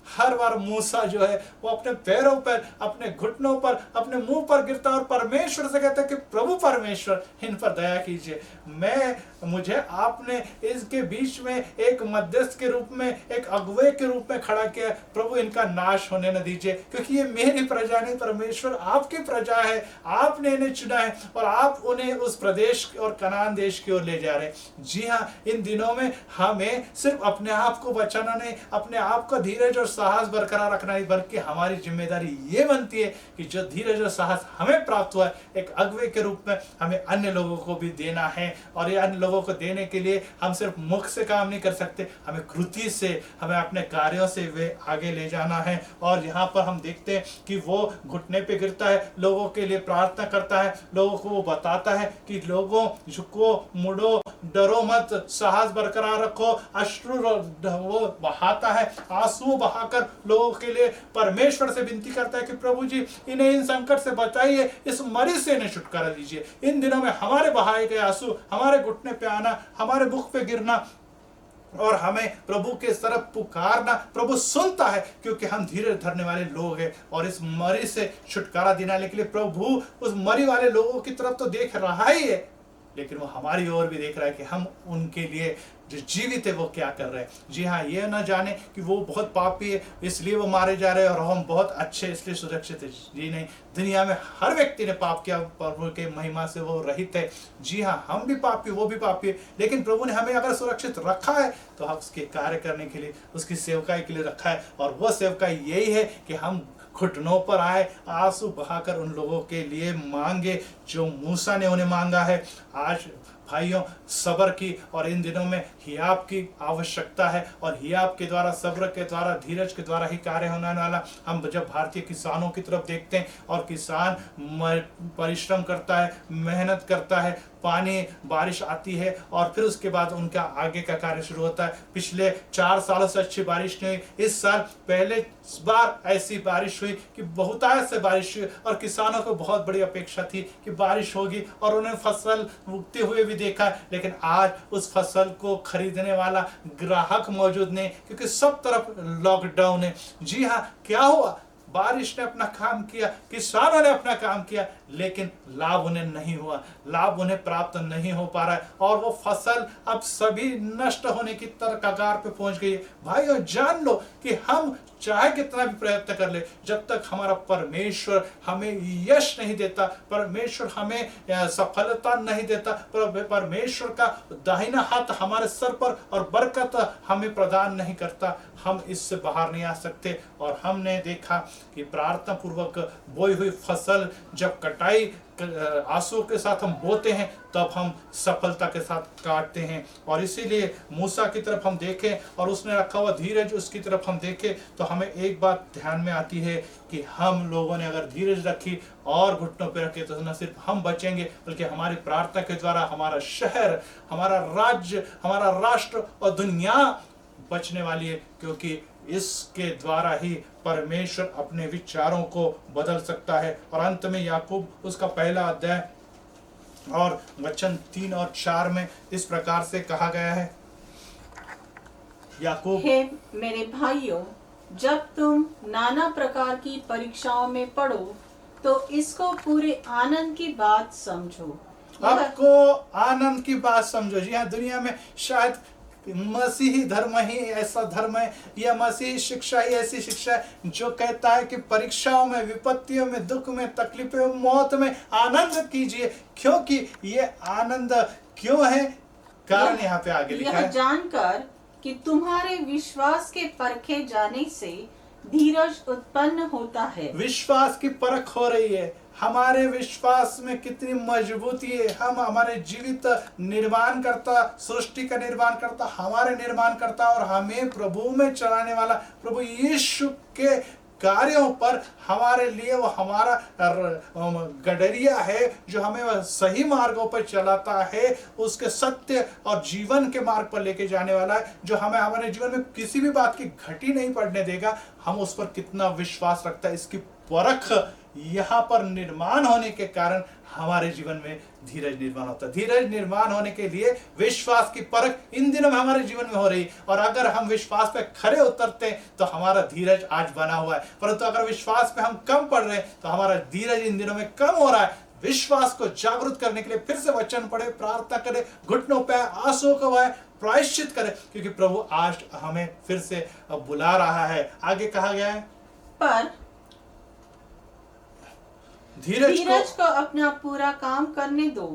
हर बार मूसा जो है वो अपने पैरों पर, अपने घुटनों पर, अपने मुंह पर गिरता और परमेश्वर से कहता है कि प्रभु परमेश्वर इन पर दया कीजिए, मुझे आपने इसके बीच में एक मध्यस्थ के रूप में, एक अगुवे के रूप में खड़ा किया, प्रभु इनका नाश होने न दीजिए, क्योंकि ये मेरी प्रजा नहीं, परमेश्वर आपकी प्रजा है, आपने इन्हें चुना है और आप उन्हें उस प्रदेश और कनान देश की ओर ले जा रहे हैं। जी हाँ, इन दिनों में हमें सिर्फ अपने आप को बचाना नहीं, अपने आप का धीरज और साहस बरकरार रखना नहीं, बल्कि हमारी जिम्मेदारी ये बनती है कि जो धीरज और साहस हमें प्राप्त हुआ है एक अगुवे के रूप में, हमें अन्य लोगों को भी देना है। और ये अन्य लोगों को देने के लिए हम सिर्फ मुख से काम नहीं कर सकते, हमें कृति से, हमें अपने कार्यों से वे आगे ले जाना है। और यहाँ पर हम देखते हैं कि वो घुटने पे गिरता है, लोगों के लिए प्रार्थना करता है, लोगों को वो बताता है कि लोगों झुको, मुड़ो, डरो मत, साहस बरकरार रखो। अश्रु वो बहाता है, आंसू बहाकर लोगों के लिए परमेश्वर से विनती करता है कि प्रभु जी इन्हें इन संकट से बचाइए, इस मरीज से इन्हें छुटकारा दीजिए। इन दिनों में हमारे बहाए गए आंसू, हमारे घुटने पे आना, हमारे मुख पे गिरना और हमें प्रभु के तरफ पुकारना, प्रभु सुनता है, क्योंकि हम धीरज धरने वाले लोग हैं। और इस मरीज से छुटकारा दिलाने के लिए प्रभु उस मरी वाले लोगों की तरफ तो देख रहा ही है, लेकिन वो हमारी ओर भी देख रहा है कि हम उनके लिए जो जीवित है वो क्या कर रहे हैं। जी हाँ, ये ना जाने कि वो बहुत पापी है इसलिए वो मारे जा रहे हैं और हम बहुत अच्छे इसलिए सुरक्षित है। जी नहीं, दुनिया में हर व्यक्ति ने पाप किया, प्रभु के महिमा से वो रहित है। जी हाँ, हम भी पापी, वो भी पापी है, लेकिन प्रभु ने हमें अगर सुरक्षित रखा है तो हम उसके कार्य करने के लिए, उसकी सेवकाई के लिए रखा है। और वो सेवकाई यही है कि हम घुटनों पर आए, आंसू बहाकर उन लोगों के लिए मांगे जो मूसा ने उन्हें मांगा है। आज भाइयों, सब्र की और इन दिनों में हियाब की आवश्यकता है, और हियाब के द्वारा, सब्र के द्वारा, धीरज के द्वारा ही कार्य होने वाला। हम जब भारतीय किसानों की तरफ देखते हैं और किसान परिश्रम करता है, मेहनत करता है, पानी बारिश आती है और फिर उसके बाद उनका आगे का कार्य शुरू होता है। पिछले 4 सालों से अच्छी बारिश नहीं हुई, इस साल पहले बार ऐसी बारिश हुई कि बहुतायत से बारिश हुई और किसानों को बहुत बड़ी अपेक्षा थी कि बारिश होगी और उन्हें फसल उगते हुए भी देखा, लेकिन आज उस फसल को खरीदने वाला ग्राहक मौजूद नहीं, क्योंकि सब तरफ लॉकडाउन है। जी हाँ, क्या हुआ? बारिश ने अपना काम किया, किसानों ने अपना काम किया, लेकिन लाभ उन्हें नहीं हुआ, लाभ उन्हें प्राप्त नहीं हो पा रहा है और वो फसल अब सभी नष्ट होने की कगार पे पहुंच गई है। भाइयों, जान लो कि हम चाहे कितना भी प्रयत्न कर ले, जब तक हमारा परमेश्वर हमें यश नहीं देता, परमेश्वर हमें सफलता नहीं देता, परमेश्वर का दाहिना हाथ हमारे सर पर और बरकत हमें प्रदान नहीं करता, हम इससे बाहर नहीं आ सकते। और हमने देखा कि प्रार्थना पूर्वक बोई हुई फसल जब कटाई आंसू के साथ हम बोते हैं, तब हम सफलता के साथ काटते हैं। और इसीलिए मूसा की तरफ हम देखें और उसने रखा हुआ धीरज, उसकी तरफ हम देखें तो हमें एक बात ध्यान में आती है कि हम लोगों ने अगर धीरज रखी और घुटनों पे रखे तो न सिर्फ हम बचेंगे, बल्कि हमारी प्रार्थना के द्वारा हमारा शहर, हमारा राज्य, हमारा राष्ट्र और दुनिया बचने वाली है, क्योंकि इसके द्वारा ही परमेश्वर अपने विचारों को बदल सकता है। और अंत में याकूब उसका पहला अध्याय और वचन 3 और 4 में इस प्रकार से कहा गया है। याकूब, हे मेरे भाइयों, जब तुम नाना प्रकार की परीक्षाओं में पड़ो तो इसको पूरे आनंद की बात समझो। आपको आनंद की बात समझो। जी हाँ, दुनिया में शायद मसीही धर्म ही ऐसा धर्म है, या मसीही शिक्षा ही ऐसी शिक्षा है जो कहता है कि परीक्षाओं में, विपत्तियों में, दुख में, तकलीफों में, मौत में आनंद कीजिए। क्योंकि ये आनंद क्यों है? कारण यहाँ पे आगे लिखा है, यह जानकर कि तुम्हारे विश्वास के परखे जाने से धीरज उत्पन्न होता है। विश्वास की परख हो रही है, हमारे विश्वास में कितनी मजबूती है। हम हमारे जीवित निर्माण करता, सृष्टि का निर्माण करता, हमारे निर्माण करता और हमें प्रभु में चलाने वाला प्रभु यीशु के कार्यों पर हमारे लिए वो हमारा गडरिया है जो हमें सही मार्गों पर चलाता है, उसके सत्य और जीवन के मार्ग पर लेके जाने वाला है, जो हमें हमारे जीवन में किसी भी बात की घटी नहीं पड़ने देगा। हम उस पर कितना विश्वास रखता है, इसकी परख यहाँ पर निर्माण होने के कारण हमारे जीवन में धीरज निर्माण होता है। धीरज निर्माण होने के लिए विश्वास की परख इन दिनों में हमारे जीवन में हो रही है, और अगर हम विश्वास पे खरे उतरते हैं तो हमारा धीरज आज बना हुआ है। परंतु अगर विश्वास पे हम कम पड़ रहे हैं तो हमारा धीरज इन दिनों में कम हो रहा है। विश्वास को जागृत करने के लिए फिर से वचन पढ़े, प्रार्थना करे, घुटनों पे आंसू कवाए, प्रायश्चित करे, क्योंकि प्रभु आज हमें फिर से बुला रहा है। आगे कहा गया है, पर धीरज को अपना पूरा काम करने दो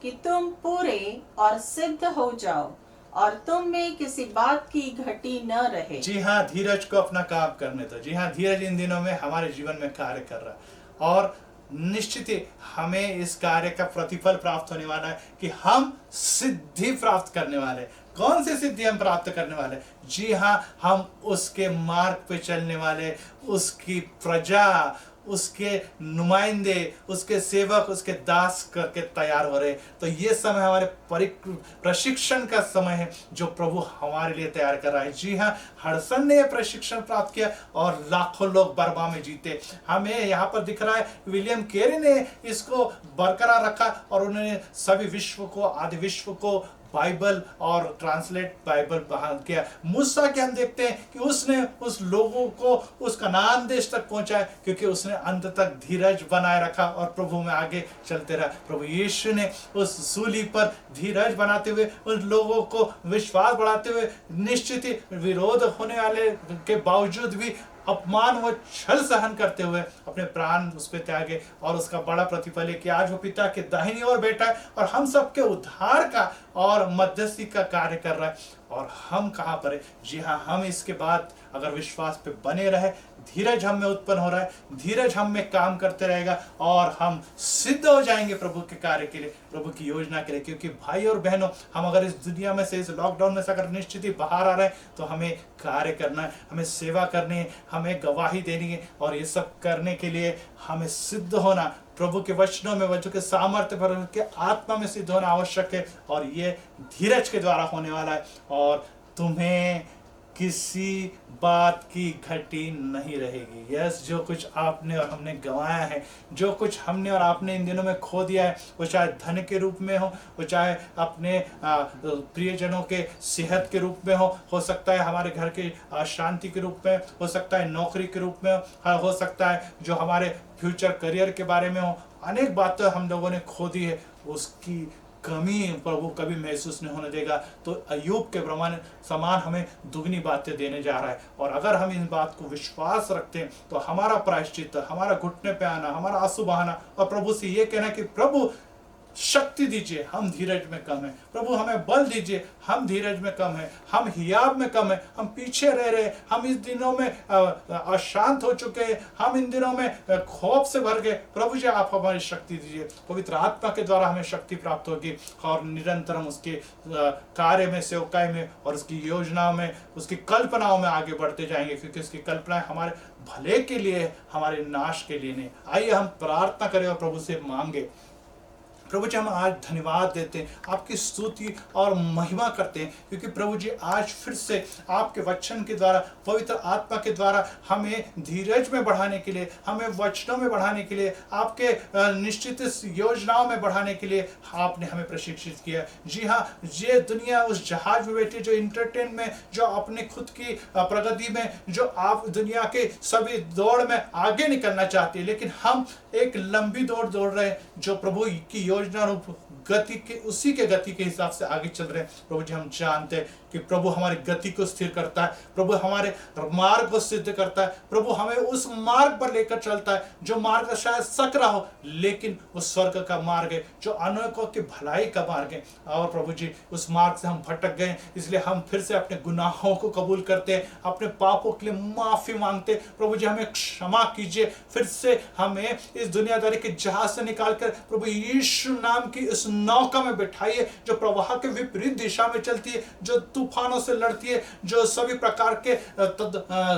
कि तुम पूरे और सिद्ध हो जाओ और तुम में किसी बात की घटी न रहे। जी हाँ, धीरज को अपना काम करने दो। जी हाँ, धीरज इन दिनों में हमारे जीवन में कार्य कर रहा है और निश्चित ही हमें इस कार्य का प्रतिफल प्राप्त होने वाला है कि हम सिद्धि प्राप्त करने वाले। कौन सी सिद्धि हम प्राप्त करने वाले? जी हाँ, हम उसके मार्ग पे चलने वाले, उसकी प्रजा, उसके नुमाइंदे, उसके सेवक, उसके दास करके तैयार हो रहे। तो ये समय हमारे प्रशिक्षण का समय है जो प्रभु हमारे लिए तैयार कर रहा है। जी हाँ, हडसन ने यह प्रशिक्षण प्राप्त किया और लाखों लोग बर्मा में जीते। हमें यहाँ पर दिख रहा है विलियम केरी ने इसको बरकरार रखा और उन्होंने सभी विश्व को, आदि विश्व को बाइबल और ट्रांसलेट बाइबल किया। मूसा के हम देखते हैं कि उसने उस लोगों को उस कनान देश तक पहुंचाया क्योंकि उसने अंत तक धीरज बनाए रखा और प्रभु में आगे चलते रहा। प्रभु यीशु ने उस सूली पर धीरज बनाते हुए उन लोगों को विश्वास बढ़ाते हुए, निश्चित ही विरोध होने वाले के बावजूद भी अपमान व छल सहन करते हुए अपने प्राण उस पर त्यागे, और उसका बड़ा प्रतिफल है कि आज वो पिता के दाहिनी ओर बैठा है और हम सबके उद्धार का और मध्यस्थी का कार्य कर रहा है। और हम कहाँ पर है? जी हाँ, हम इसके बाद अगर विश्वास पे बने रहे, धीरज हम में उत्पन्न हो रहा है, धीरज हम में काम करते रहेगा और हम सिद्ध हो जाएंगे प्रभु के कार्य के लिए, प्रभु की योजना के लिए। क्योंकि भाई और बहनों, हम अगर इस दुनिया में से, इस लॉकडाउन में से अगर निश्चित ही बाहर आ रहे हैं तो हमें कार्य करना है, हमें सेवा करनी है, हमें गवाही देनी है, और ये सब करने के लिए हमें सिद्ध होना, प्रभु के वचनों में, वचनों के सामर्थ्य पर, उनके आत्मा में सिद्ध होना आवश्यक है। और ये धीरज के द्वारा होने वाला है, और तुम्हें किसी बात की घटी नहीं रहेगी। यस, जो कुछ आपने और हमने गंवाया है, जो कुछ हमने और आपने इन दिनों में खो दिया है, वो चाहे धन के रूप में वो चाहे अपने प्रियजनों के सेहत के रूप में हो सकता है हमारे घर के शांति के रूप में, हो सकता है नौकरी के रूप में, हो सकता है जो हमारे फ्यूचर करियर के बारे में हो। अनेक बातें हम लोगों ने खो दी है, उसकी कमी प्रभु कभी महसूस नहीं होने देगा। तो अय्यूब के प्रमाण समान हमें दुगनी बातें देने जा रहा है, और अगर हम इन बात को विश्वास रखते हैं तो हमारा प्रायश्चित, हमारा घुटने पे आना, हमारा आंसू बहाना और प्रभु से ये कहना कि प्रभु शक्ति दीजिए, हम धीरज में कम है, प्रभु हमें बल दीजिए, हम धीरज में कम है, हम हियाब में कम है, हम पीछे रह रहे, हम इस दिनों में अशांत हो चुके हैं, हम इन दिनों में खौफ से भर गए। प्रभु जी आप हमारी शक्ति दीजिए, पवित्र आत्मा के द्वारा हमें शक्ति प्राप्त होगी और निरंतर हम उसके कार्य में, सेवकाई में और उसकी योजनाओं में, उसकी कल्पनाओं में आगे बढ़ते जाएंगे, क्योंकि उसकी कल्पनाएं हमारे भले के लिए, हमारे नाश के लिए नहीं। आइए हम प्रार्थना करें और प्रभु से मांगे। प्रभु जी हम आज धन्यवाद देते हैं, आपकी स्तुति और महिमा करते हैं, क्योंकि प्रभु जी आज फिर से आपके वचन के द्वारा, पवित्र आत्मा के द्वारा हमें धीरज में बढ़ाने के लिए, हमें वचनों में बढ़ाने के लिए, आपके निश्चित योजनाओं में बढ़ाने के लिए आपने हमें प्रशिक्षित किया। जी हाँ, ये दुनिया उस जहाज में बैठी जो इंटरटेन में, जो अपने खुद की प्रगति में, जो आप दुनिया के सभी दौड़ में आगे निकलना चाहती है, लेकिन हम एक लंबी दौड़ रहे हैं जो प्रभु की योजना रूप गति के, उसी के गति के हिसाब से आगे चल रहे हैं। प्रभु जी हम जानते हैं कि प्रभु हमारी गति को स्थिर करता है, प्रभु हमारे मार्ग को सिद्ध करता है, प्रभु हमें उस मार्ग पर लेकर चलता है जो मार्ग शायद सकरा हो, लेकिन वो स्वर्ग का मार्ग है, जो अनेकों की भलाई का मार्ग है। और प्रभु जी उस मार्ग से हम भटक गए, इसलिए हम फिर से अपने गुनाहों को कबूल करते हैं, अपने पापों के लिए माफी मांगते। प्रभु जी हमें क्षमा कीजिए, फिर से हमें इस दुनियादारी के जहाज से निकालकर प्रभु यीशु नाम की इस नौका में बिठाइए, जो प्रवाह के विपरीत दिशा में चलती है, जो तूफानों से लड़ती है, जो सभी प्रकार के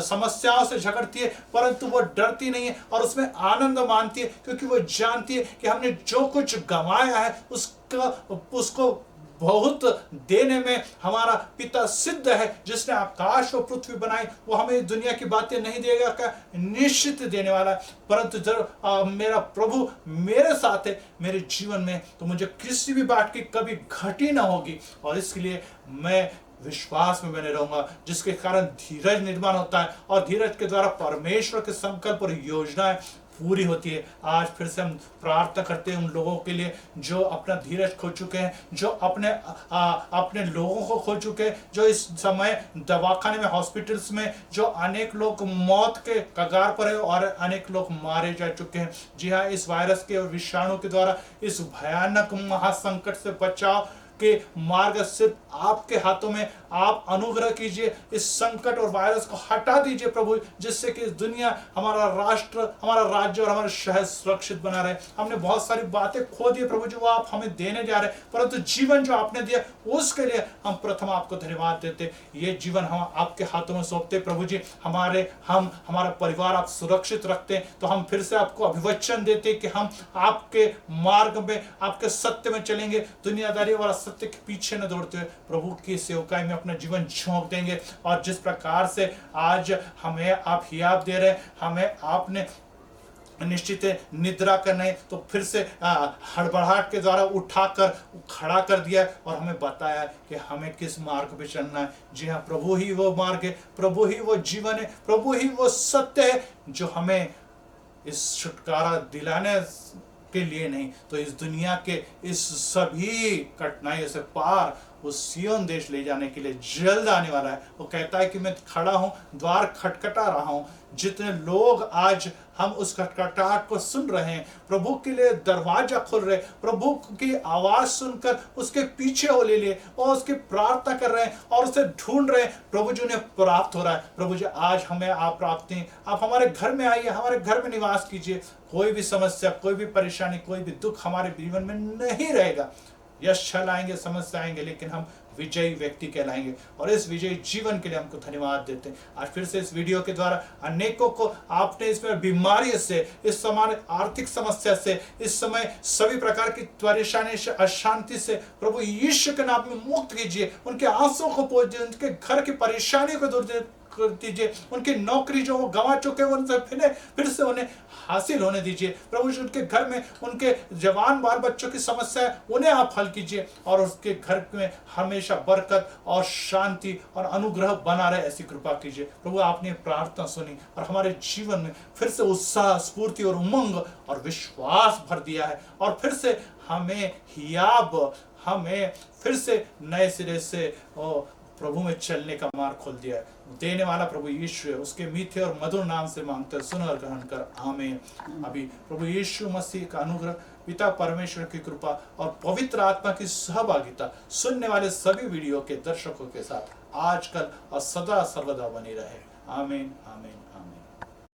समस्याओं से झगड़ती है, परंतु वो डरती नहीं है और उसमें आनंद मानती है, क्योंकि वो जानती है कि हमने जो कुछ गंवाया है उसको बहुत देने में हमारा पिता सिद्ध है, जिसने आकाश और पृथ्वी बनाई। वो हमें दुनिया की बातें नहीं देगा क्या, निश्चित देने वाला है। परंतु जब मेरा प्रभु मेरे साथ है मेरे जीवन में, तो मुझे किसी भी बात की कभी घटी ना होगी, और इसलिए मैं विश्वास में बने रहूंगा, जिसके कारण धीरज निर्माण होता है और धीरज के द्वारा परमेश्वर के संकल्प और योजनाएं पूरी होती है। आज फिर से हम प्रार्थना करते हैं उन लोगों के लिए जो अपना धीरज खो चुके हैं, जो अपने लोगों को खो चुके हैं, जो इस समय दवाखाने में, हॉस्पिटल्स में, जो अनेक लोग मौत के कगार पर है और अनेक लोग मारे जा चुके हैं। जी हाँ, इस वायरस के और विषाणु के द्वारा इस भयानक महासंकट से बचाव के मार्ग सिर्फ आपके हाथों में। आप अनुग्रह कीजिए, इस संकट और वायरस को हटा दीजिए प्रभु, जिससे कि इस दुनिया, हमारा राष्ट्र, हमारा राज्य और हमारा शहर सुरक्षित बना रहे। हमने बहुत सारी बातें खो दी प्रभु जो आप हमें देने जा रहे हैं, परंतु जीवन जो आपने दिया उसके लिए हम प्रथम आपको धन्यवाद देते। ये जीवन हम आपके हाथों में सौंपते प्रभु जी। हमारा परिवार आप सुरक्षित रखते हैं, तो हम फिर से आपको अभिवचन देते कि हम आपके मार्ग में, आपके सत्य में चलेंगे, दुनियादारी वाला सत्य के पीछे न दौड़ते हुए प्रभु की सेवकाई में अपना जीवन झोंक देंगे। और जिस प्रकार से आज हमें आप हियाब दे रहे हैं, हमें आपने निश्चित है निद्रा का नहीं, तो फिर से हड़बड़ाहट के द्वारा उठाकर खड़ा कर दिया और हमें बताया कि हमें किस मार्ग पे चलना है। जी हाँ, प्रभु ही वो मार्ग है, प्रभु ही वो जीवन है, प्रभु ही वो सत्य है जो हमें इस छुटकारा दिलाने के लिए नहीं तो इस दुनिया के इस सभी कठिनाइयों से पार उस सिय्योन देश ले जाने के लिए जल्द आने वाला है। वो कहता है कि मैं खड़ा हूं, द्वार खटखटा रहा हूं। जितने लोग आज हम उस खटखटाहट को सुन रहे हैं, प्रभु के लिए दरवाजा खुल रहे, प्रभु की आवाज सुनकर उसके पीछे हो ले लिए और उसकी प्रार्थना कर रहे हैं और उसे ढूंढ रहे हैं, प्रभु जी उन्हें प्राप्त हो रहा है। प्रभु जी आज हमें आप प्राप्त हैं, आप हमारे घर में आइए, हमारे घर में निवास कीजिए। कोई भी समस्या, कोई भी परेशानी, कोई भी दुख हमारे जीवन में नहीं रहेगा। यश छल आएंगे, समस्या आएंगे, लेकिन हम विजयी व्यक्ति कहलाएंगे और इस विजयी जीवन के लिए हमको धन्यवाद देते हैं। आज फिर से इस वीडियो के द्वारा अनेकों को आपने इसमें बीमारी से, इस समय आर्थिक समस्या से, इस समय सभी प्रकार की परेशानी से, अशांति से प्रभु यीशु के नाम में मुक्त कीजिए। उनके आंसू को पोंछ दीजिए, उनके घर की परेशानियों को दूर कर दीजिए, उनकी नौकरी जो वो गंवा चुके हैं उनसे फिर से उन्हें हासिल होने दीजिए। प्रभु जी उनके घर में उनके जवान बाल बच्चों की समस्या है उन्हें आप हल कीजिए और उसके घर में हमेशा बरकत और शांति और अनुग्रह बना रहे, ऐसी कृपा कीजिए। प्रभु आपने प्रार्थना सुनी और हमारे जीवन में फिर से उत्साह, स्फूर्ति और उमंग और विश्वास भर दिया है और फिर से हमें फिर से नए सिरे से प्रभु में चलने का मार्ग खोल दिया है। देने वाला प्रभु यीशु है, उसके मीठे और मधुर नाम से मांगते सुन और ग्रहण कर, आमीन। अभी प्रभु यीशु मसीह का अनुग्रह, पिता परमेश्वर की कृपा और पवित्र आत्मा की सहभागिता सुनने वाले सभी वीडियो के दर्शकों के साथ आजकल और सदा सर्वदा बनी रहे। आमीन, आमीन।